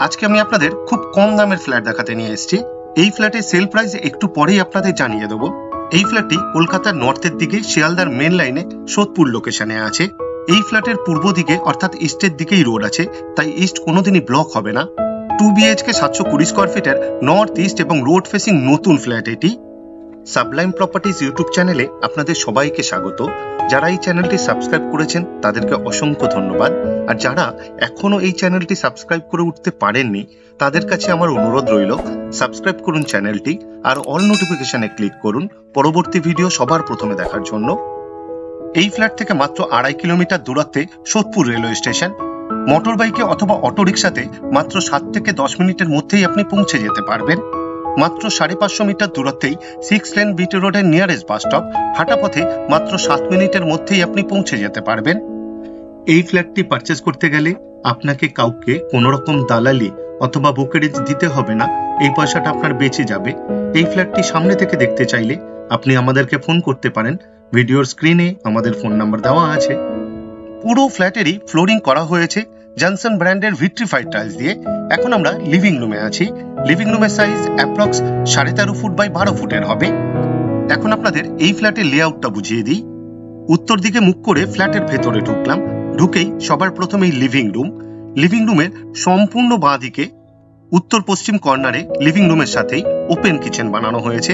আজকে আমি আপনাদের খুব কম দামের ফ্ল্যাট দেখাতে নিয়ে এসেছি। এই ফ্ল্যাটের সেল প্রাইস একটু পরেই আপনাদের জানিয়ে দেবো। এই ফ্ল্যাটটি কলকাতার নর্থের দিকে শিয়ালদার মেন লাইনে সোদপুর লোকেশনে আছে। এই ফ্ল্যাটের পূর্ব দিকে অর্থাৎ ইস্টের দিকেই রোড আছে, তাই ইস্ট কোনোদিনই ব্লক হবে না। 2 BHK 720 স্কোয়ার ফিটের নর্থ ইস্ট এবং রোড ফেসিং নতুন ফ্ল্যাট এটি। সাবলাইম প্রপার্টিজ ইউটিউব চ্যানেলে আপনাদের সবাইকে স্বাগত। যারা এই চ্যানেলটি সাবস্ক্রাইব করেছেন তাদেরকে অসংখ্য ধন্যবাদ, আর যারা এখনো এই চ্যানেলটি সাবস্ক্রাইব করে উঠতে পারেননি তাদের কাছে আমার অনুরোধ রইল, সাবস্ক্রাইব করুন চ্যানেলটি আর অল নোটিফিকেশনে ক্লিক করুন পরবর্তী ভিডিও সবার প্রথমে দেখার জন্য। এই ফ্ল্যাট থেকে মাত্র 2.5 কিলোমিটার দূরত্বে সোদপুর রেলওয়ে স্টেশন। মোটর বাইকে অথবা অটো রিক্সাতে মাত্র 7 থেকে 10 মিনিটের মধ্যেই আপনি পৌঁছে যেতে পারবেন। মাত্র 550 মিটার দূরত্বেই 6 লেন বিটি রোডের নিয়ারেস্ট বাস স্টপ। হাঁটা পথে মাত্র 7 মিনিটের মধ্যেই আপনি পৌঁছে যেতে পারবেন। এই ফ্ল্যাটটি পারচেজ করতে গেলে আপনাকে কাউকে কোনো রকম দালালি অথবা ব্রোকারেজ দিতে হবে না, এই পয়সাটা আপনার বেঁচে যাবে। এই ফ্ল্যাটটি সামনে থেকে দেখতে চাইলে আপনি আমাদেরকে ফোন করতে পারেন। ভিডিওর স্ক্রিনে আমাদের ফোন নাম্বার দেওয়া আছে। পুরো ফ্ল্যাটেরই ফ্লোরিং করা হয়েছে জনসন ব্র্যান্ডের ভিট্রিফাইড টাইলস দিয়ে। এখন আমরা লিভিং রুমে আছি। লিভিং রুমের সাইজ অ্যাপ্রক্স 13.5 ফুট বাই 12 ফুটের হবে। এখন আপনাদের এই ফ্ল্যাটের লেআউটটা বুঝিয়ে দিই। উত্তর দিকে মুখ করে ফ্ল্যাটের ভেতরে ঢুকলাম। ঢুকেই সবার প্রথমেই লিভিং রুম। লিভিং রুমের সম্পূর্ণ বাঁ দিকে উত্তর পশ্চিম কর্নারে লিভিং রুমের সাথেই ওপেন কিচেন বানানো হয়েছে।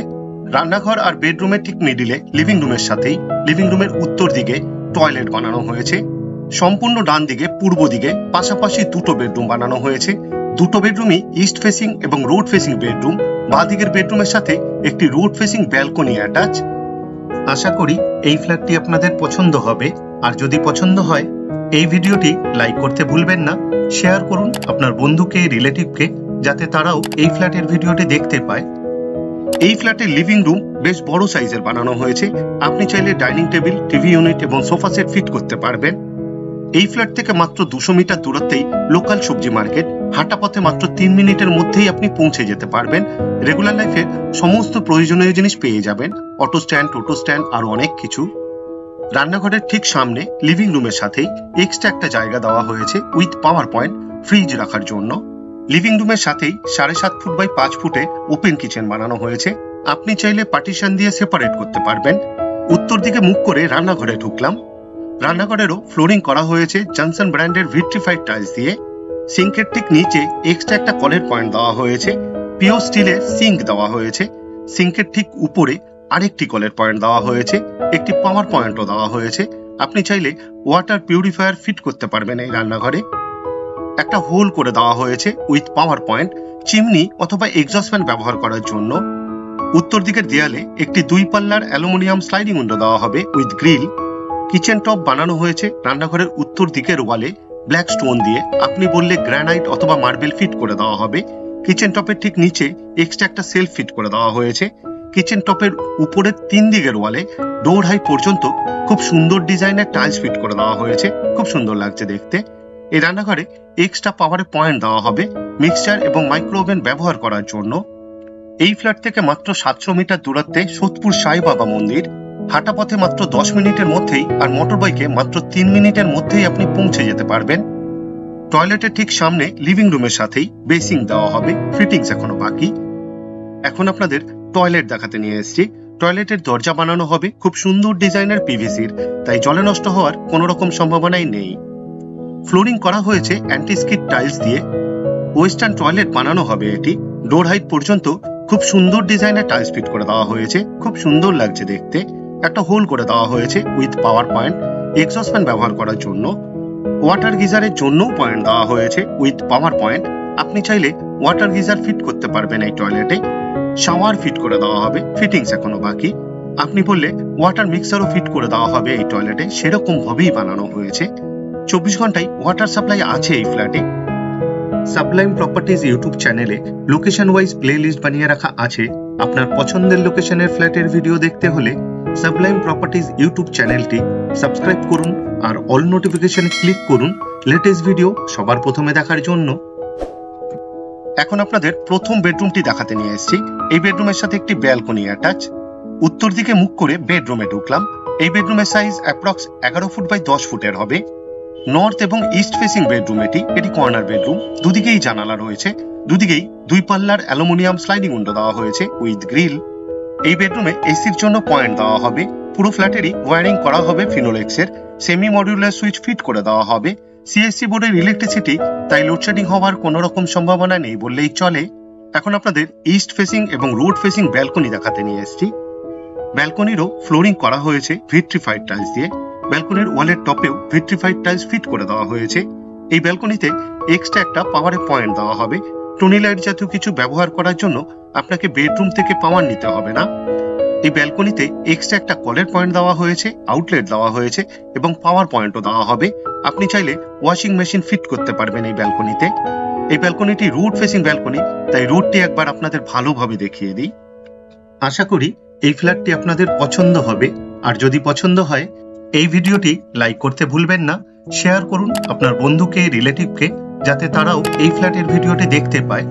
রান্নাঘর আর বেডরুমের ঠিক মিডিলে লিভিং রুমের সাথেই লিভিং রুমের উত্তর দিকে টয়লেট বানানো হয়েছে। সম্পূর্ণ ডান দিকে পূর্ব দিকে পাশাপাশি দুটো বেডরুম বানানো হয়েছে। দুটো বেডরুমই ইস্ট ফেসিং এবং রোড ফেসিং বেডরুম। বাঁ দিকের বেডরুমের সাথে একটি রোড ফেসিং ব্যালকনি অ্যাটাচ। আশা করি এই ফ্ল্যাটটি আপনাদের পছন্দ হবে, আর যদি পছন্দ হয় এই ভিডিওটি লাইক করতে ভুলবেন না। শেয়ার করুন আপনার বন্ধুকে, রিলেটিভকে, যাতে তারাও এই ফ্ল্যাটের ভিডিওটি দেখতে পায়। এই ফ্ল্যাটের লিভিং রুম বেশ বড় সাইজের বানানো হয়েছে। আপনি চাইলে ডাইনিং টেবিল, টিভি ইউনিট এবং সোফা সেট ফিট করতে পারবেন। এই ফ্ল্যাট থেকে মাত্র 200 মিটার দূরত্বেই লোকাল সবজি মার্কেট। হাঁটা পথে মাত্র 3 মিনিটের মধ্যেই আপনি পৌঁছে যেতে পারবেন। রেগুলার লাইফের সমস্ত প্রয়োজনীয় জিনিস পেয়ে যাবেন, অটো স্ট্যান্ড, টোটো স্ট্যান্ড, আরো অনেক কিছু। রান্নাঘরের ঠিক সামনে লিভিং রুমের সাথেই এক্সট্রা একটা জায়গা দেওয়া হয়েছে উইথ পাওয়ার পয়েন্ট, ফ্রিজ রাখার জন্য। লিভিং রুমের সাথেই 7.5 ফুট বাই 5 ফুটে ওপেন কিচেন বানানো হয়েছে। আপনি চাইলে পার্টিশন দিয়ে সেপারেট করতে পারবেন। উত্তর দিকে মুখ করে রান্নাঘরে ঢুকলাম। রান্নাঘরেরও ফ্লোরিং করা হয়েছে জনসন ব্র্যান্ডের ভিট্রিফাইড টাইলস দিয়ে। সিঙ্কের ঠিক নিচে এক্সট্রা একটা কলের পয়েন্ট দেওয়া হয়েছে। পিওর স্টিলের সিঙ্ক দেওয়া হয়েছে। সিঙ্কের ঠিক উপরে আরেকটি কলের পয়েন্ট দেওয়া হয়েছে। একটি পাওয়ার পয়েন্টও দেওয়া হয়েছে। আপনি চাইলে ওয়াটার পিউরিফায়ার ফিট করতে পারবেন এই রান্নাঘরে। একটা হোল করে দেওয়া হয়েছে উইথ পাওয়ার পয়েন্ট, চিমনি অথবা এক্সস্ট ফ্যান ব্যবহার করার জন্য। উত্তর দিকের দেয়ালে একটি 2 পাল্লার অ্যালুমিনিয়াম স্লাইডিং উইন্ডো দেওয়া হবে উইথ গ্রিল। কিচেন টপ বানানো হয়েছে রান্নাঘরের উত্তর দিকের ওয়ালে ব্ল্যাক স্টোন দিয়ে। আপনি বললে গ্রানাইট অথবা মার্বেল ফিট করে দেওয়া হবে। কিচেন টপের ঠিক নিচে এক্সট্রা একটা সেলফ ফিট করে দেওয়া হয়েছে। কিচেন টপের উপরের 3 দিকের ওয়ালে ডোর হাইট পর্যন্ত খুব সুন্দর ডিজাইনের টাইলস ফিট করে দেওয়া হয়েছে। খুব সুন্দর লাগছে দেখতে। এই রান্নাঘরে এক্সট্রা পাওয়ারের পয়েন্ট দেওয়া হবে মিক্সচার এবং মাইক্রোওভেন ব্যবহার করার জন্য। এই ফ্ল্যাট থেকে মাত্র 700 মিটার দূরত্বে সোদপুর সাই বাবা মন্দির। হাঁটা পথে মাত্র 10 মিনিটের মধ্যেই আর মোটর বাইকে মাত্র 3 মিনিটের মধ্যেই আপনি পৌঁছে যেতে পারবেন। টয়লেটের ঠিক সামনে লিভিং রুমের সাথেই বেসিং দেওয়া হবে, ফিটিংস এখনো বাকি। এখন আপনাদের টয়লেট দেখাতে নিয়ে এসেছি। টয়লেটের দরজা বানানো হবে খুব সুন্দর ডিজাইনের পিভিসির, তাই জলে নষ্ট হওয়ার কোনো রকম সম্ভাবনাই নেই। ফ্লোরিং করা হয়েছে অ্যান্টি স্কিড টাইলস দিয়ে। ওয়েস্টার্ন টয়লেট বানানো হবে এটি। ডোর হাইট পর্যন্ত খুব সুন্দর ডিজাইনের টাইলস ফিট করে দেওয়া হয়েছে। খুব সুন্দর লাগছে দেখতে। একটা হোল করে দেওয়া হয়েছে with power point, exhaust fan ব্যবহার করার জন্য। ওয়াটার গিজারের জন্যও পয়েন্ট দেওয়া হয়েছে উইথ পাওয়ার পয়েন্ট। আপনি চাইলে ওয়াটার গিজার ফিট করতে পারবেন এই টয়লেটে। শাওয়ার ফিট করে দেওয়া হবে, ফিটিংস এখনো বাকি। আপনি বললে ওয়াটার মিক্সারও ফিট করে দেওয়া হবে এই টয়লেটে, সেরকম ভাবেই বানানো হয়েছে। 24 ঘন্টায় ওয়াটার সাপ্লাই আছে এই ফ্ল্যাটে। সাবলাইম প্রপার্টিজ ইউটিউব চ্যানেলে লোকেশন ওয়াইজ প্লে লিস্ট বানিয়ে রাখা আছে। আপনার পছন্দের লোকেশনের ফ্ল্যাটের ভিডিও দেখতে হলে সাবলাইম প্রপার্টিজ ইউটিউব চ্যানেলটি সাবস্ক্রাইব করুন আর অল নোটিফিকেশনে ক্লিক করুন লেটেস্ট ভিডিও সবার প্রথমে দেখার জন্য। এখন আপনাদের প্রথম বেডরুমটি দেখাতে নিয়ে এসেছি। এই বেডরুমের সাথে একটি ব্যালকনি অ্যাটাচ। উত্তর দিকে মুখ করে বেডরুমে ঢুকলাম। এই বেডরুমের সাইজ অ্যাপ্রক্স 11 ফুট বাই 10 ফুটের হবে। নর্থ এবং ইস্ট ফেসিং বেডরুম। এটি কর্নার বেডরুম। দুদিকেই জানালা রয়েছে, দুদিকেই 2 পাল্লার অ্যালুমিনিয়াম স্লাইডিং উইন্ডো দেওয়া হয়েছে উইথ গ্রিল। এই বেডরুমে এসির জন্য পয়েন্ট দেওয়া হবে। পুরো ফ্ল্যাটেরই ওয়্যারিং করা হবে ফিনোলেক্সের। সেমি মডিউলার সুইচ ফিট করে দেওয়া হবে। সিএসসি বোর্ডের ইলেকট্রিসিটি, তাই লোডশেডিং হওয়ার কোনো রকম সম্ভাবনা নেই বললেই চলে। এখন আপনাদের ইস্ট ফেসিং এবং রোড ফেসিং ব্যালকনি দেখাতে নিয়ে এসেছি। ব্যালকনিরও ফ্লোরিং করা হয়েছে ভিট্রিফাইড টাইলস দিয়ে। ব্যালকনির ওয়ালের টপেও ভিট্রিফাইড টাইলস ফিট করে দেওয়া হয়েছে। এই ব্যালকনিতে এক্সট্রা একটা পাওয়ারের পয়েন্ট দেওয়া হবে। টুনি লাইট জাতীয় কিছু ব্যবহার করার জন্য আপনাকে বেডরুম থেকে পাওয়ার নিতে হবে না। এই ব্যালকনিতে এক্সট্রা একটা কলের পয়েন্ট দেওয়া হয়েছে, আউটলেট দেওয়া হয়েছে এবং পাওয়ার পয়েন্টও দেওয়া হবে। আপনি চাইলে ওয়াশিং মেশিন ফিট করতে পারবেন এই ব্যালকনিতে। এই ব্যালকনিটি রোড ফেসিং ব্যালকনি, তাই রোডটি একবার আপনাদের ভালোভাবে দেখিয়ে দিই। আশা করি এই ফ্ল্যাটটি আপনাদের পছন্দ হবে, আর যদি পছন্দ হয় এই ভিডিওটি লাইক করতে ভুলবেন না। শেয়ার করুন আপনার বন্ধুকে, রিলেটিভকে, যাতে তারাও এই ফ্ল্যাটের ভিডিওটি দেখতে পায়।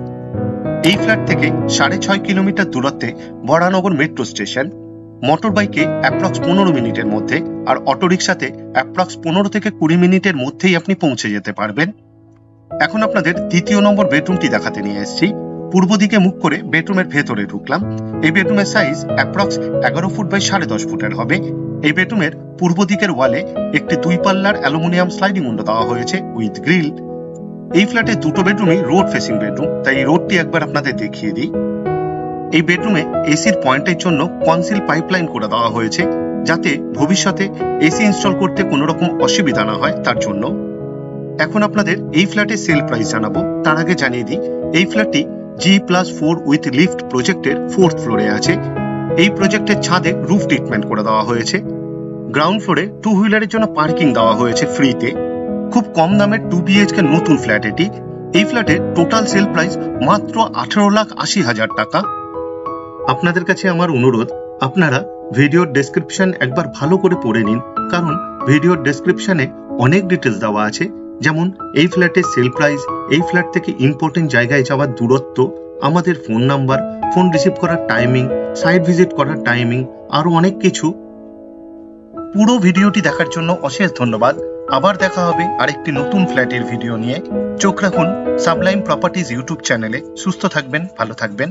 এই ফ্ল্যাট থেকে 6.5 কিলোমিটার দূরত্বে বরানগর মেট্রো স্টেশন। মোটর বাইকে অ্যাপ্রক্স 15 মিনিটের মধ্যে, আর অটোরিকশাতে অ্যাপ্রক্স 15 থেকে 20 মিনিটের মধ্যেই আপনি পৌঁছে যেতে পারবেন। এখন আপনাদের দ্বিতীয় নম্বর বেডরুমটি দেখাতে নিয়ে এসেছি। পূর্ব দিকে মুখ করে বেডরুমের ভেতরে ঢুকলাম। এই বেডরুমের সাইজ অ্যাপ্রক্স 11 ফুট বাই 10.5 ফুটের হবে। এই বেডরুমের পূর্ব দিকের ওয়ালে একটি 2 পাল্লার অ্যালুমিনিয়াম স্লাইডিং উইন্ডো দেওয়া হয়েছে উইথ গ্রিল। এই ফ্ল্যাটে দুটো বেডরুমই রোড ফেসিং বেডরুম, তাই এই রোডটি একবার আপনাদের দেখিয়ে দিই। এই বেডরুমে এসির পয়েন্টের জন্য কনসিল পাইপলাইন করে দেওয়া হয়েছে, যাতে ভবিষ্যতে এসি ইনস্টল করতে কোনো রকম অসুবিধা না হয় তার জন্য। এখন আপনাদের এই ফ্ল্যাটের সেল প্রাইস জানাবো। তার আগে জানিয়ে দিই, এই ফ্ল্যাটটি G+4 উইথ লিফট প্রজেক্টের 4th ফ্লোরে আছে। এই প্রজেক্টের ছাদে রুফ ট্রিটমেন্ট করে দেওয়া হয়েছে। গ্রাউন্ড ফ্লোরে 2 হুইলারের জন্য পার্কিং দেওয়া হয়েছে ফ্রিতে। খুব কম দামের 2 BHK নতুন ফ্ল্যাট এটি। এই ফ্ল্যাটের টোটাল সেল প্রাইস মাত্র 18,80,000 টাকা। আপনাদের কাছে আমার অনুরোধ, আপনারা ভিডিওর ডেসক্রিপশন একবার ভালো করে পড়ে নিন, কারণ ভিডিওর ডেসক্রিপশনে অনেক ডিটেলস দেওয়া আছে, যেমন এই ফ্ল্যাটের সেল প্রাইস, এই ফ্ল্যাট থেকে ইম্পর্টেন্ট জায়গায় যাওয়ার দূরত্ব, আমাদের ফোন নাম্বার, ফোন রিসিভ করার টাইমিং, সাইট ভিজিট করার টাইমিং, আরো অনেক কিছু। পুরো ভিডিওটি দেখার জন্য অশেষ ধন্যবাদ। আবার দেখা হবে আরেকটি নতুন ফ্ল্যাটের ভিডিও নিয়ে। চোখ রাখুন সাবলাইম প্রপার্টিজ ইউটিউব চ্যানেলে। সুস্থ থাকবেন, ভালো থাকবেন।